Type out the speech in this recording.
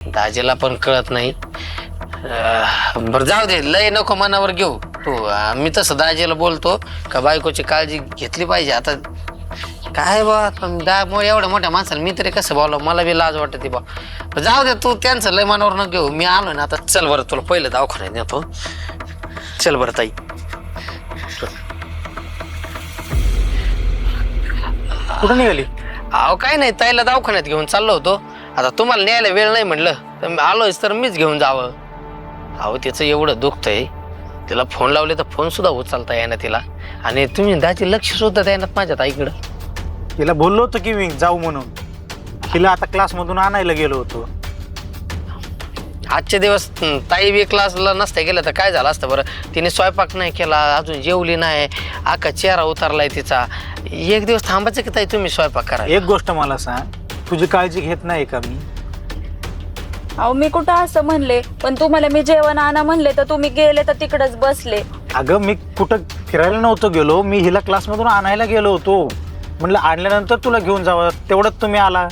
दाजीला पण कळत नाही. बरं जाऊ दे, लय नको मनावर घेऊ तू. मी तसं दाजीला बोलतो का बायकोची काळजी घेतली पाहिजे. आता काय बा एवढ्या मोठ्या माणसाला मी तरी कसं बोलावं, मला बी लाज वाटते बा. जाऊ दे तू, त्यांचं लय मनावर न घेऊ. मी आलो ना आता. चल बरं, तुला पहिलं दवाखान्यात नेतो. चल बरं ताई. कुठं निघाली? अहो काय नाही, ताईला दवाखान्यात घेऊन चाललो होतो. आता तुम्हाला न्यायला वेळ नाही म्हणलं तर आलोच, तर मीच घेऊन जावं. अहो तिचं एवढं दुखतंय, तिला फोन लावले तर फोन सुद्धा उचलता येणार तिला. आणि तुम्ही दाची लक्ष सुद्धा द्यायनात माझ्या ताईकडं. तिला बोललो होतो की मी जाऊ म्हणून. तिला आता क्लासमधून आणायला गेलो होतो. आजचे दिवस ताई बी क्लासला नसते गेलं तर काय झालं असतं बरं. तिने स्वयंपाक नाही केला, अजून जेवली नाही, आका चेहरा उतरलाय तिचा. एक दिवस थांबायचं की ताई तुम्ही स्वयंपाक करा. एक गोष्ट मला सांग, तुझी काळजी घेत नाही का मी? अहो मी कुठं असं म्हणले, पण तुम्हाला मी जेवण आणा म्हणले तर तुम्ही गेले तर तिकडच बसले. अगं मी कुठं फिरायला नव्हतो गेलो, मी हिला क्लासमधून आणायला गेलो होतो. म्हणलं आणल्यानंतर तुला घेऊन जावं, तेवढंच तुम्ही आला.